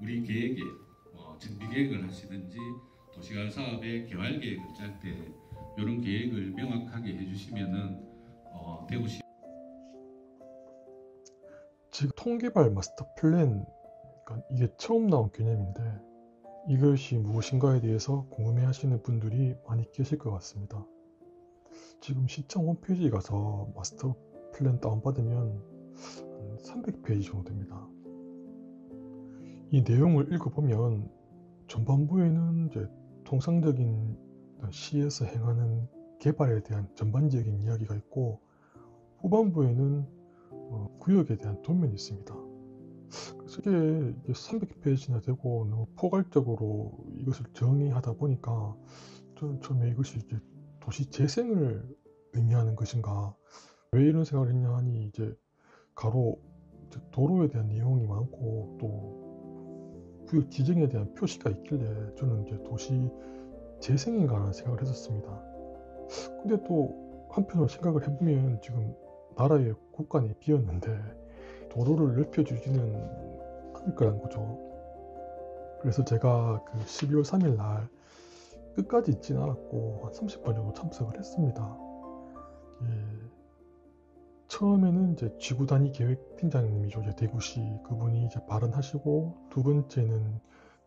우리 계획에 정비 계획을 하시든지 도시가을 사업의 개발 계획을 짤 때 이런 계획을 명확하게 해주시면은 대구시 지금 통개발 마스터 플랜, 그러니까 이게 처음 나온 개념인데 이것이 무엇인가에 대해서 궁금해하시는 분들이 많이 계실 것 같습니다. 지금 시청 홈페이지에 가서 마스터 플랜 다운받으면 한 300페이지 정도 됩니다. 이 내용을 읽어보면 전반부에는 이제 통상적인 시에서 행하는 개발에 대한 전반적인 이야기가 있고, 후반부에는 구역에 대한 도면이 있습니다. 그래서 이게 300페이지나 되고 너무 포괄적으로 이것을 정의하다 보니까 저는 처음에 이것이 이제 도시 재생을 의미하는 것인가, 왜 이런 생각을 했냐 하니, 이제 가로 도로에 대한 내용이 많고 또 구역 지정에 대한 표시가 있길래 저는 이제 도시 재생인가 하는 생각을 했었습니다. 근데 또 한편으로 생각을 해보면 지금 나라의 국간이 비었는데 도로를 넓혀주지는 않을 거란 거죠. 그래서 제가 그 12월 3일 날 끝까지 있진 않았고 한 30분 정도 참석을 했습니다. 예, 처음에는 이제 지구 단위 계획 팀장님이죠. 이제 대구시 그분이 이제 발언하시고, 두 번째는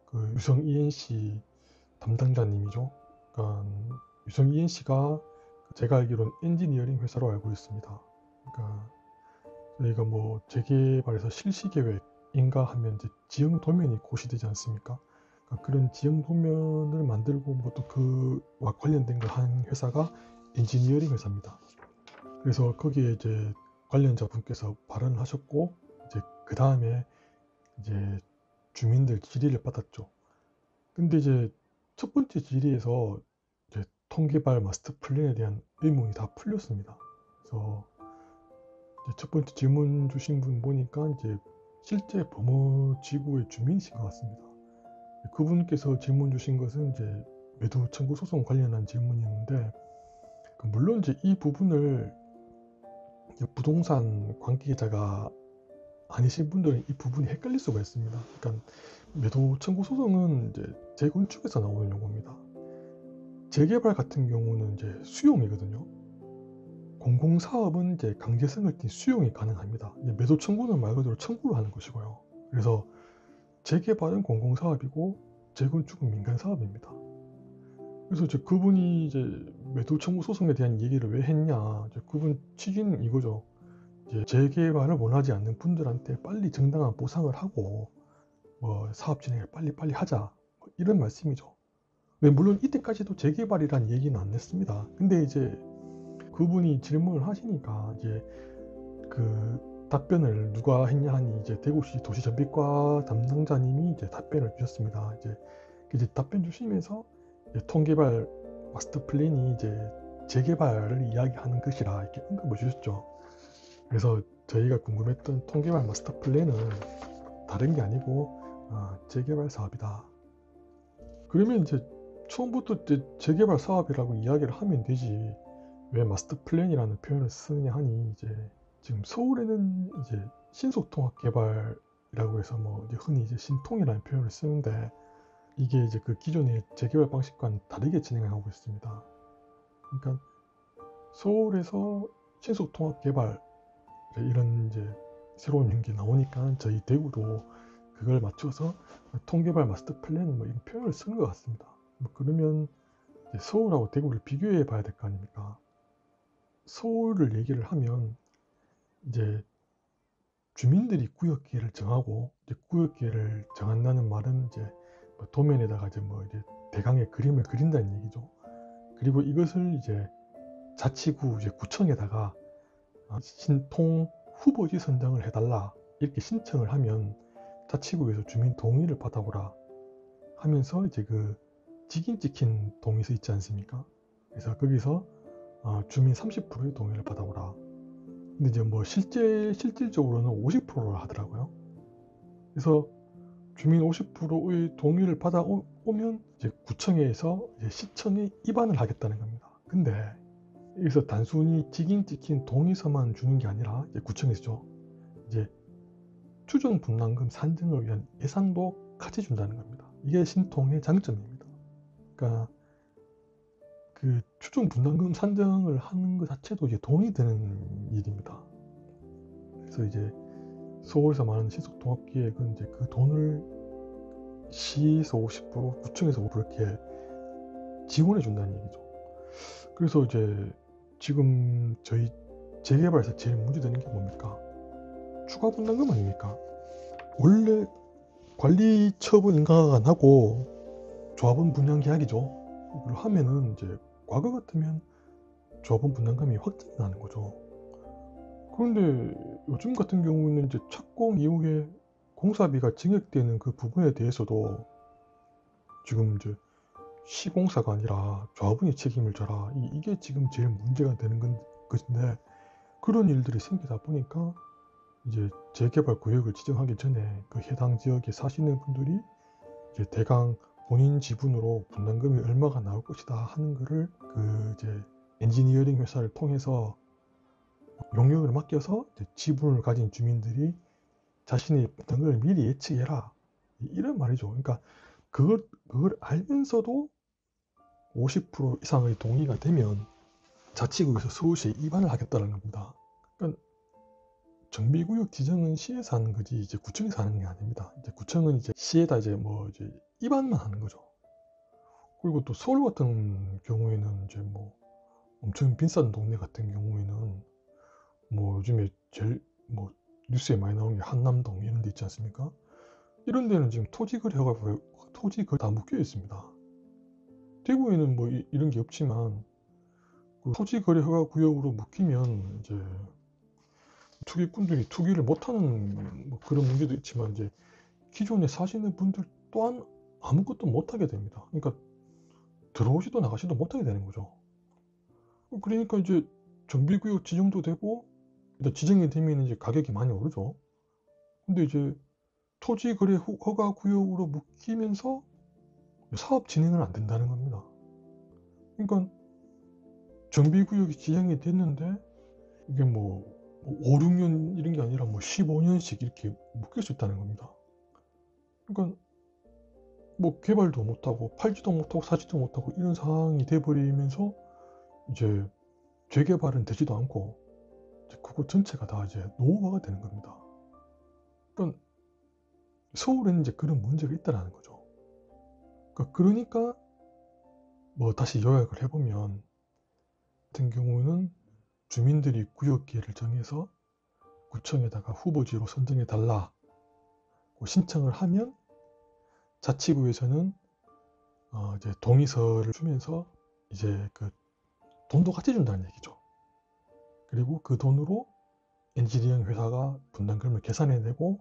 그 유성 ENC 담당자님이죠. 그러니까 유성 ENC가 제가 알기로는 엔지니어링 회사로 알고 있습니다. 그러니까 저희가 뭐 재개발에서 실시 계획인가 하면 이제 지형 도면이 고시되지 않습니까? 그러니까 그런 지형 도면을 만들고 뭐 또 그와 관련된 걸 하는 회사가 엔지니어링 회사입니다. 그래서 거기에 이제 관련자분께서 발언을 하셨고, 이제 그 다음에 이제 주민들 질의를 받았죠. 근데 이제 첫 번째 질의에서 이제 통개발 마스터 플랜에 대한 의문이 다 풀렸습니다. 그래서 이제 첫 번째 질문 주신 분 보니까 이제 실제 범어 지구의 주민이신 것 같습니다. 그분께서 질문 주신 것은 이제 매도 청구 소송 관련한 질문이었는데, 물론 이제 이 부분을 부동산 관계자가 아니신 분들은 이 부분이 헷갈릴 수가 있습니다. 그러니까 매도 청구 소송은 이제 재건축에서 나오는 용어입니다. 재개발 같은 경우는 이제 수용이거든요. 공공사업은 이제 강제성을 띈 수용이 가능합니다. 매도 청구는 말 그대로 청구를 하는 것이고요. 그래서 재개발은 공공사업이고 재건축은 민간사업입니다. 그래서 이제 그분이 이제 매도 청구 소송에 대한 얘기를 왜 했냐, 이제 그분 취지는 이거죠. 이제 재개발을 원하지 않는 분들한테 빨리 정당한 보상을 하고 뭐 사업 진행을 빨리빨리 하자, 뭐 이런 말씀이죠. 물론 이때까지도 재개발이란 얘기는 안 냈습니다. 근데 이제 그분이 질문을 하시니까 이제 그 답변을 누가 했냐 하니, 이제 대구시 도시전비과 담당자님이 이제 답변을 주셨습니다. 이제 답변 주시면서 이제 통개발 마스터 플랜이 이제 재개발을 이야기하는 것이라 이렇게 언급을 주셨죠. 그래서 저희가 궁금했던 통개발 마스터 플랜은 다른 게 아니고 재개발 사업이다. 그러면 이제 처음부터 이제 재개발 사업이라고 이야기를 하면 되지, 왜 마스터 플랜이라는 표현을 쓰느냐 하니, 이제 지금 서울에는 이제 신속통합개발이라고 해서 뭐 이제 흔히 이제 신통이라는 표현을 쓰는데, 이게 이제 그 기존의 재개발 방식과는 다르게 진행하고 있습니다. 그러니까 서울에서 신속통합개발 이런 이제 새로운 게 나오니까 저희 대구도 그걸 맞춰서 통개발 마스터 플랜 뭐 이런 표현을 쓴 것 같습니다. 뭐 그러면 이제 서울하고 대구를 비교해 봐야 될 거 아닙니까? 서울을 얘기를 하면 이제 주민들이 구역계를 정하고, 이제 구역계를 정한다는 말은 이제 뭐 도면에다가 이제 뭐 이제 대강의 그림을 그린다는 얘기죠. 그리고 이것을 이제 자치구 이제 구청에다가 신통 후보지 선정을 해달라 이렇게 신청을 하면 자치구에서 주민 동의를 받아오라 하면서 이제 그 직인 찍힌 동의서 있지 않습니까? 그래서 거기서 주민 30%의 동의를 받아오라. 근데 이제 뭐 실질적으로는 50%를 하더라고요. 그래서 주민 50%의 동의를 받아오면 이제 구청에서 이제 시청에 입안을 하겠다는 겁니다. 근데 여기서 단순히 직인 찍힌 동의서만 주는 게 아니라, 이제 구청에서죠. 이제 추정 분담금 산정을 위한 예산도 같이 준다는 겁니다. 이게 신통의 장점입니다. 그러니까 그 추정 분담금 산정을 하는 것 자체도 이제 돈이 드는 일입니다. 그래서 이제 서울에서 말하는 신속통합기획은 이제 그 돈을 시에서 50%, 구청에서 5% 이렇게 지원해 준다는 얘기죠. 그래서 이제 지금 저희 재개발에서 제일 문제되는 게 뭡니까? 추가 분담금 아닙니까? 원래 관리 처분 인가하고 조합원 분양 계약이죠. 이걸 하면은 이제 과거 같으면 조합원 분담금이 확정이 나는 거죠. 그런데 요즘 같은 경우는 이제 착공 이후에 공사비가 증액되는 그 부분에 대해서도 지금 이제 시공사가 아니라 조합원이 책임을 져라. 이게 지금 제일 문제가 되는 것인데, 그런 일들이 생기다 보니까 이제 재개발 구역을 지정하기 전에 그 해당 지역에 사시는 분들이 이제 대강 본인 지분으로 분담금이 얼마가 나올 것이다 하는 거를 그 이제 엔지니어링 회사를 통해서 용역을 맡겨서 이제 지분을 가진 주민들이 자신의 분담금을 미리 예측해라, 이런 말이죠. 그러니까 그걸 알면서도 50% 이상의 동의가 되면 자치구에서 서울시에 입안을 하겠다는 겁니다. 그러니까 정비구역 지정은 시에서 하는 거지 이제 구청에서 하는 게 아닙니다. 이제 구청은 이제 시에다 이제 뭐 이제 입안만 하는 거죠. 그리고 또 서울 같은 경우에는 이제 뭐 엄청 비싼 동네 같은 경우에는 뭐 요즘에 제일 뭐 뉴스에 많이 나오는 게 한남동 이런 데 있지 않습니까? 이런 데는 지금 토지거래가 다 묶여 있습니다. 대구에는 뭐 이런 게 없지만 그 토지거래 허가 구역으로 묶이면 이제 투기꾼들이 투기를 못하는 뭐 그런 문제도 있지만 이제 기존에 사시는 분들 또한 아무것도 못하게 됩니다. 그러니까 들어오지도 나가지도 못하게 되는 거죠. 그러니까 이제 정비구역 지정도 되고 일단 지정이 되면 이제 가격이 많이 오르죠. 근데 이제 토지거래 허가 구역으로 묶이면서 사업 진행은 안 된다는 겁니다. 그러니까 정비구역이 지정이 됐는데 이게 뭐 5, 6년 이런 게 아니라 뭐 15년씩 이렇게 묶일 수 있다는 겁니다. 그러니까 뭐 개발도 못하고 팔지도 못하고 사지도 못하고 이런 상황이 돼버리면서 이제 재개발은 되지도 않고 이제 그곳 전체가 다 이제 노후화가 되는 겁니다. 그러니까 서울에는 이제 그런 문제가 있다는 거죠. 그러니까 뭐 다시 요약을 해보면 같은 경우는 주민들이 구역계를 정해서 구청에다가 후보지로 선정해 달라고 신청을 하면 자치구에서는 이제 동의서를 주면서 이제 그 돈도 같이 준다는 얘기죠. 그리고 그 돈으로 엔지니어링 회사가 분담금을 계산해내고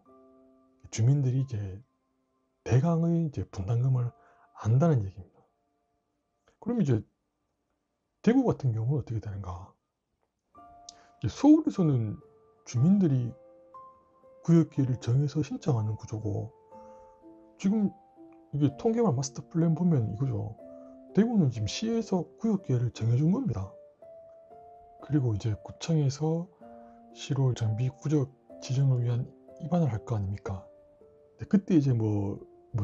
주민들이 이제 대강의 이제 분담금을 안다는 얘기입니다. 그럼 이제 대구 같은 경우는 어떻게 되는가? 서울에서는 주민들이 구역계를 정해서 신청하는 구조고, 지금 이게 통계만 마스터 플랜 보면 이거죠. 대구는 지금 시에서 구역계를 정해준 겁니다. 그리고 이제 구청에서 시로 정비 구역 지정을 위한 입안을 할 거 아닙니까? 그때 이제 뭐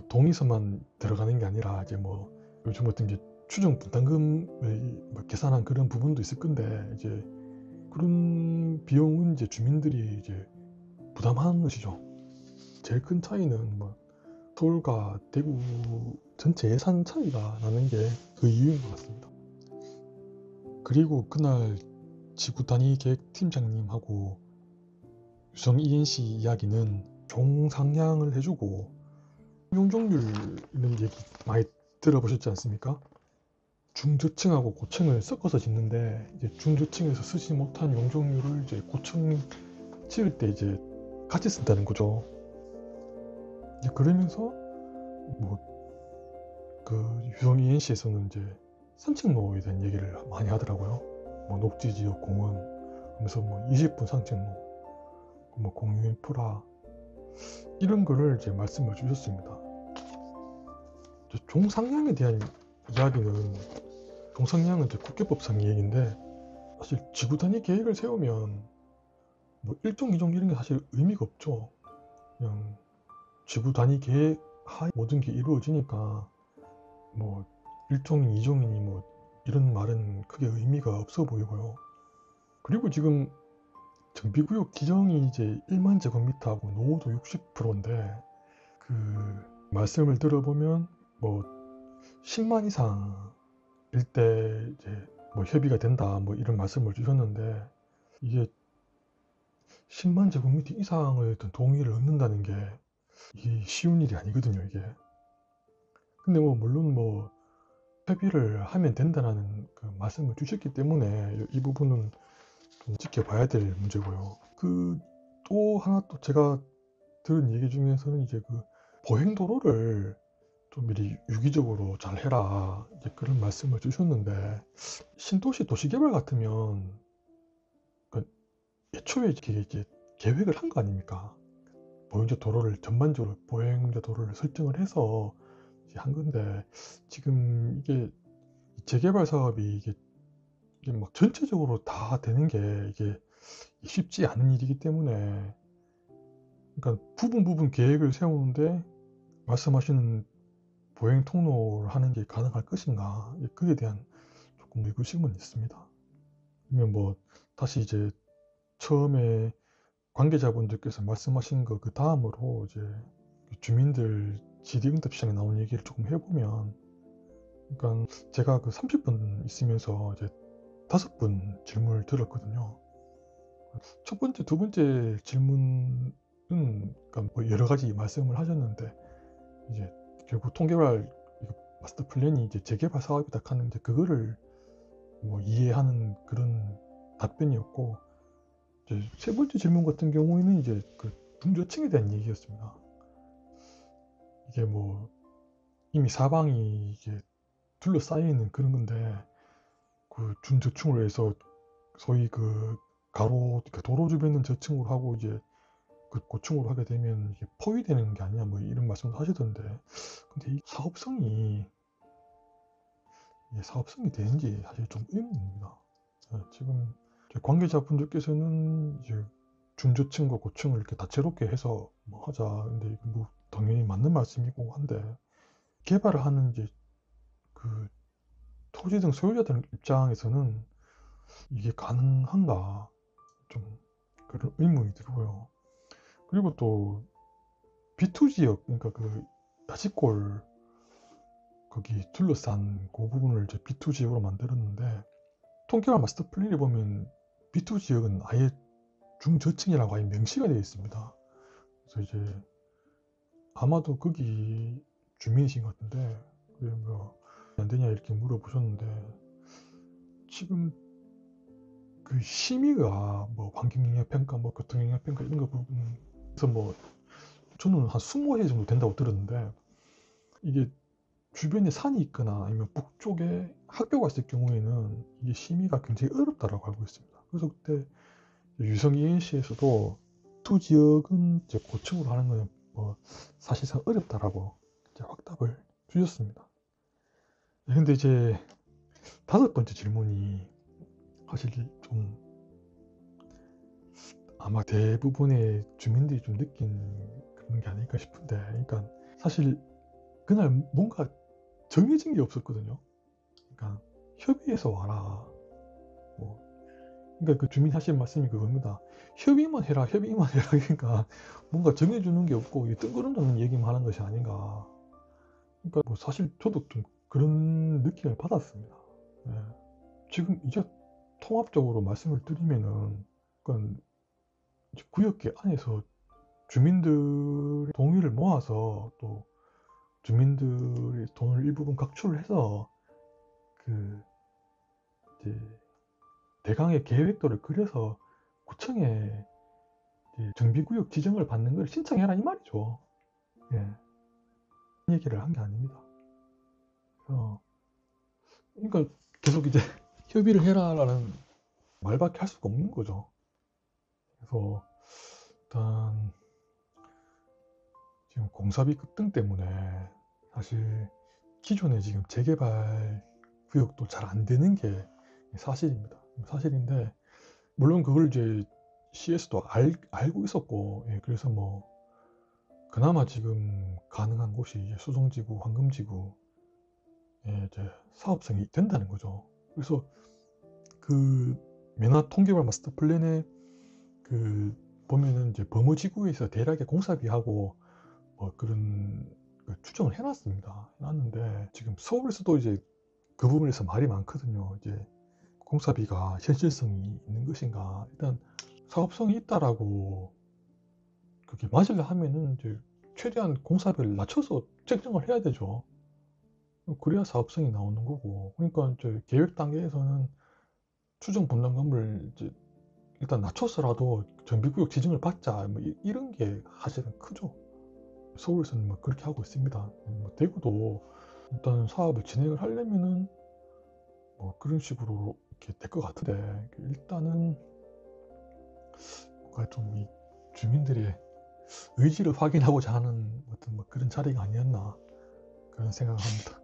동의서만 들어가는 게 아니라 이제 뭐 요즘 같은 이제 추정 분담금을 뭐 계산한 그런 부분도 있을 건데 이제 그런 비용은 이제 주민들이 이제 부담하는 것이죠. 제일 큰 차이는 뭐 서울과 대구 전체 예산 차이가 나는 게 그 이유인 것 같습니다. 그리고 그날 지구 단위 계획 팀장님하고 유성 ENC 이야기는 종상향을 해주고 용적률 이런 얘기 많이 들어보셨지 않습니까? 중저층하고 고층을 섞어서 짓는데 이제 중저층에서 쓰지 못한 용적률을 이제 고층 지을 때 이제 같이 쓴다는 거죠. 이제 그러면서 뭐 그 유성 ENC에서는 이제 산책로에 대한 얘기를 많이 하더라고요. 뭐 녹지지역 공원 하면서 뭐 20분 산책로, 뭐 공유 인프라 이런 거를 이제 말씀을 주셨습니다. 종상향에 대한 이야기는 종상향은 이제 국회법상 얘기인데 사실 지구 단위 계획을 세우면 뭐 1종, 2종 이런 게 사실 의미가 없죠. 그냥 지구 단위 계획 하에 모든 게 이루어지니까 뭐 1종인, 2종이니 뭐 이런 말은 크게 의미가 없어 보이고요. 그리고 지금 정비구역 기정이 이제 1만 제곱미터하고 노후도 60%인데 그 말씀을 들어보면 뭐 10만 이상일 때 이제 뭐 협의가 된다 뭐 이런 말씀을 주셨는데 이게 10만 제곱미터 이상의 어떤 동의를 얻는다는 게 이게 쉬운 일이 아니거든요, 이게. 근데 뭐 물론 뭐 협의를 하면 된다는 그 말씀을 주셨기 때문에 이 부분은 좀 지켜봐야 될 문제고요. 그 또 하나 또 제가 들은 얘기 중에서는 이제 그 보행도로를 좀 미리 유기적으로 잘 해라 이제 그런 말씀을 주셨는데 신도시 도시개발 같으면 그 애초에 이제 계획을 한 거 아닙니까? 보행자 도로를 전반적으로 보행자 도로를 설정을 해서 이제 한 건데 지금 이게 재개발 사업이 이게 막 전체적으로 다 되는 게 이게 쉽지 않은 일이기 때문에 그러니까 부분 계획을 세우는데 말씀하시는 보행 통로를 하는 게 가능할 것인가 그에 대한 조금 의구심은 있습니다. 그러면 뭐 다시 이제 처음에 관계자분들께서 말씀하신 거 그 다음으로 이제 주민들 질의응답 시간에 나온 얘기를 조금 해보면 그러니까 제가 그 30분 있으면서 이제 5분 질문을 들었거든요. 첫 번째, 두 번째 질문은 그러니까 뭐 여러 가지 말씀을 하셨는데 이제 결국 통계발 마스터 플랜이 이제 재개발 사업이다 하는 이제 그거를 뭐 이해하는 그런 답변이었고 이제 세 번째 질문 같은 경우에는 이제 그 중저층에 대한 얘기였습니다. 이게 뭐 이미 사방이 이게 둘러싸여 있는 그런 건데 그 중저층으로 해서 소위 그 그 도로 주변에 있는 저층으로 하고 이제 그 고층으로 하게 되면 이게 포위되는 게 아니냐 뭐 이런 말씀도 하시던데 근데 이 사업성이 되는지 사실 좀 의문입니다. 지금 관계자분들께서는 이제 중저층과 고층을 이렇게 다채롭게 해서 뭐 하자 근데 이거 뭐 당연히 맞는 말씀이고 한데 개발을 하는 이제 그 토지 등 소유자들 입장에서는 이게 가능한가 좀 그런 의문이 들고요. 그리고 또 B2 지역 그러니까 그 야시골 거기 둘러싼 그 부분을 이제 B2 지역으로 만들었는데 통계와 마스터 플랜에 보면 B2 지역은 아예 중저층이라고 아예 명시가 되어 있습니다. 그래서 이제 아마도 거기 주민이신 것 같은데 뭐 안 되냐 이렇게 물어보셨는데 지금 그 심의가 뭐 환경영향평가 뭐 교통영향평가 이런 거 부분에서 뭐 저는 한 20회 정도 된다고 들었는데 이게 주변에 산이 있거나 아니면 북쪽에 학교가 있을 경우에는 이게 심의가 굉장히 어렵다라고 알고 있습니다. 그래서 그때 유성이시에서도 두 지역은 이제 고층으로 하는 거는 뭐 사실상 어렵다라고 이제 확답을 주셨습니다. 근데 이제 5번째 질문이 사실 좀 아마 대부분의 주민들이 좀 느낀 그런 게 아닐까 싶은데 그러니까 사실 그날 뭔가 정해진 게 없었거든요. 그러니까 협의해서 와라. 뭐 그러니까 그 주민 하신 말씀이 그겁니다. 협의만 해라. 그러니까 뭔가 정해주는 게 없고 뜬구름잡는 얘기만 하는 것이 아닌가. 그러니까 뭐 사실 저도 좀 그런 느낌을 받았습니다. 예. 지금 이제 통합적으로 말씀을 드리면은 그러니까 구역계 안에서 주민들의 동의를 모아서 또 주민들의 돈을 일부분 각출을 해서 그 이제 대강의 계획도를 그려서 구청에 정비구역 지정을 받는 걸 신청해라 이 말이죠. 예. 얘기를 한 게 아닙니다. 그러니까 계속 이제 협의를 해라라는 말밖에 할 수가 없는 거죠. 그래서 일단 지금 공사비 급등 때문에 사실 기존에 지금 재개발 구역도 잘 안 되는 게 사실입니다. 사실인데 물론 그걸 이제 CS도 알고 있었고 그래서 뭐 그나마 지금 가능한 곳이 이제 수성지구, 황금지구에 이제 사업성이 된다는 거죠. 그래서 그 면화 통계발 마스터 플랜에 그 보면은 이제 범어지구에서 대략의 공사비하고 뭐 그런 그 추정을 해놨습니다. 해놨는데 지금 서울에서도 이제 그 부분에서 말이 많거든요. 이제 공사비가 현실성이 있는 것인가. 일단 사업성이 있다라고 그게 맞으려 하면은 이제 최대한 공사비를 낮춰서 책정을 해야 되죠. 그래야 사업성이 나오는 거고. 그러니까 이제 계획 단계에서는 추정 분담금을 이제 일단 낮춰서라도 정비구역 지정을 받자 뭐 이런 게 사실은 크죠. 서울에서는 뭐 그렇게 하고 있습니다. 뭐 대구도 일단 사업을 진행을 하려면은 뭐 그런 식으로 이렇게 될 것 같은데 일단은 뭔가 좀 이 주민들의 의지를 확인하고자 하는 어떤 뭐 그런 자리가 아니었나 그런 생각을 합니다.